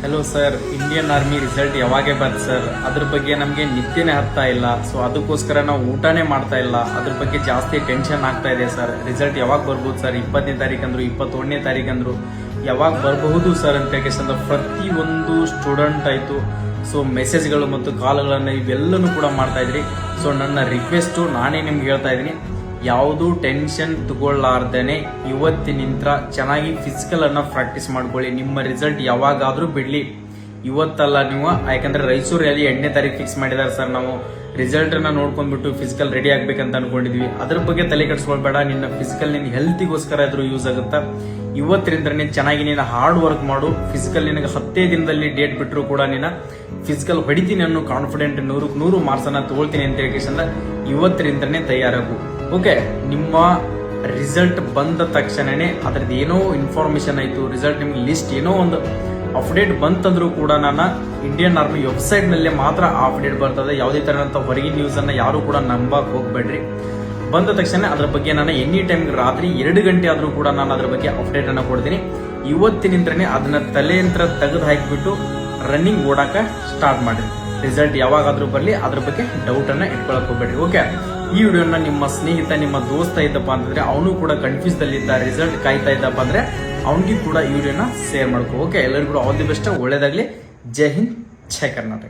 Hello sir, Indian army result ಯಾವಾಗೇ ಬಂತು sir. ಅದ್ರ ಬಗ್ಗೆ ನಮಗೆ ನಿದ್ದೆನೇ ಹತ್ತಾ ಇಲ್ಲ. ಸೊ ಅದಕ್ಕೋಸ್ಕರ ನಾವು ಊಟನೇ ಮಾಡ್ತಾ ಇಲ್ಲ. ಅದ್ರ ಬಗ್ಗೆ ಜಾಸ್ತಿ ಟೆನ್ಷನ್ ಆಗ್ತಾ ಇದೆ ಸರ್. ರಿಸಲ್ಟ್ ಯಾವಾಗ ಬರ್ಬೋದು ಸರ್? 20ನೇ ತಾರೀಕು ಅಂದ್ರು, 21ನೇ ತಾರೀಕು ಅಂದ್ರು, ಯಾವಾಗ ಬರಬಹುದು ಸರ್ ಅಂತ ಹೇಳಿ ಪ್ರತಿಯೊಂದು ಸ್ಟೂಡೆಂಟ್ ಆಯ್ತು ಸೊ ಮೆಸೇಜ್ಗಳು ಮತ್ತು ಕಾಲ್ಗಳನ್ನು ಇವೆಲ್ಲನೂ ಕೂಡ ಮಾಡ್ತಾ ಇದ್ರಿ. ಸೊ ನನ್ನ ರಿಕ್ವೆಸ್ಟು ನಾನೇ ನಿಮ್ಗೆ ಹೇಳ್ತಾ ಇದ್ದೀನಿ, ಯಾವುದು ಟೆನ್ಷನ್ ತಗೊಳ್ಳಾರ್ದೇನೆ ಇವತ್ತಿನಿಂದ ಚೆನ್ನಾಗಿ ಫಿಸಿಕಲ್ ಅನ್ನ ಪ್ರಾಕ್ಟೀಸ್ ಮಾಡ್ಕೊಳ್ಳಿ. ನಿಮ್ಮ ರಿಸಲ್ಟ್ ಯಾವಾಗಾದ್ರೂ ಬಿಡ್ಲಿ, ಇವತ್ತಲ್ಲ ನೀವು. ಯಾಕಂದ್ರೆ ರಾಯಚೂರಲ್ಲಿ 8ನೇ ತಾರೀಕು ಫಿಕ್ಸ್ ಮಾಡಿದಾರೆ ಸರ್. ನಾವು ರಿಸಲ್ಟ್ ಅನ್ನ ನೋಡ್ಕೊಂಡ್ಬಿಟ್ಟು ಫಿಸಿಕಲ್ ರೆಡಿ ಆಗ್ಬೇಕಂತ ಅನ್ಕೊಂಡಿದ್ವಿ. ಅದ್ರ ಬಗ್ಗೆ ತಲೆ ಕೆಡಿಸ್ಕೊಳ್ಬೇಡ. ನಿನ್ನ ಫಿಸಿಕಲ್ ನಿನ್ ಹೆಲ್ತಿಗೋಸ್ಕರ ಆದ್ರೂ ಯೂಸ್ ಆಗುತ್ತಾ. ಇವತ್ತರಿಂದನೇ ಚೆನ್ನಾಗಿ ನೀನು ಹಾರ್ಡ್ ವರ್ಕ್ ಮಾಡು. ಫಿಸಿಕಲ್ ನಿನಗೆ 10 ದಿನದಲ್ಲಿ ಡೇಟ್ ಬಿಟ್ಟರು ಕೂಡ ನೀನು ಫಿಸಿಕಲ್ ಹೊಡಿತೀನಿ ಅನ್ನೋ ಕಾನ್ಫಿಡೆಂಟ್ 100 ಮಾರ್ಕ್ಸ್ ಅನ್ನ ತಗೊಳ್ತೀನಿ ಅಂತ ಹೇಳಿ ಇವತ್ತರಿಂದನೇ ತಯಾರಾಗು. ಓಕೆ, ನಿಮ್ಮ ರಿಸಲ್ಟ್ ಬಂದ ತಕ್ಷಣನೇ ಅದ್ರದ್ದು ಏನೋ ಇನ್ಫಾರ್ಮೇಶನ್ ಆಯ್ತು, ರಿಸಲ್ಟ್ ನಿಮ್ಗೆ ಲಿಸ್ಟ್ ಏನೋ ಒಂದು ಅಪ್ಡೇಟ್ ಬಂತಂದ್ರೂ ಕೂಡ ನಾನು ಇಂಡಿಯನ್ ಆರ್ಮಿ ವೆಬ್ಸೈಟ್ ನಲ್ಲೇ ಮಾತ್ರ ಅಪ್ಡೇಟ್ ಬರ್ತದೆ. ಯಾವುದೇ ತರಹಂತ ಹೊರಗಿನ ನ್ಯೂಸ್ ಅನ್ನ ಯಾರು ಕೂಡ ನಂಬಕ್ ಹೋಗ್ಬೇಡ್ರಿ. ಬಂದ ತಕ್ಷಣ ಅದ್ರ ಬಗ್ಗೆ ನಾನು ಎನಿ ಟೈಮ್ ರಾತ್ರಿ 2 ಗಂಟೆ ಆದ್ರೂ ಕೂಡ ನಾನು ಅದ್ರ ಬಗ್ಗೆ ಅಪ್ಡೇಟ್ ಅನ್ನ ಕೊಡ್ತೀನಿ. ಇವತ್ತಿನಿಂದನೇ ಅದನ್ನ ತಲೆಯಂತ್ರ ತೆಗೆದು ಹಾಕಿಬಿಟ್ಟು ರನ್ನಿಂಗ್ ಓಡಾಕ ಸ್ಟಾರ್ಟ್ ಮಾಡಿ. ರಿಸಲ್ಟ್ ಯಾವಾಗಾದ್ರೂ ಬರಲಿ, ಅದ್ರ ಬಗ್ಗೆ ಡೌಟ್ ಅನ್ನ ಇಟ್ಕೊಳಕ್ ಹೋಗ್ಬೇಡ್ರಿ. ಓಕೆ, ಈ ವಿಡಿಯೋನ ನಿಮ್ಮ ಸ್ನೇಹಿತ, ನಿಮ್ಮ ದೋಸ್ತ ಇದ್ದಪ್ಪ ಅಂತಂದ್ರೆ ಅವನು ಕೂಡ ಕನ್ಫ್ಯೂಸ್ ದಲ್ಲಿದ್ದ, ರಿಸಲ್ಟ್ ಕಾಯ್ತಾ ಇದ್ದಪ್ಪ ಅಂದ್ರೆ ಅವನಿಗೆ ಕೂಡ ಈ ವಿಡಿಯೋನ ಶೇರ್ ಮಾಡ್ಕೋ. ಓಕೆ, ಎಲ್ಲರಿಗೂ ಆಲ್ ದಿ ಬೆಸ್ಟ್, ಒಳ್ಳೇದಾಗ್ಲಿ. ಜೈ ಹಿಂದ್, ಜೈ ಕರ್ನಾಟಕ.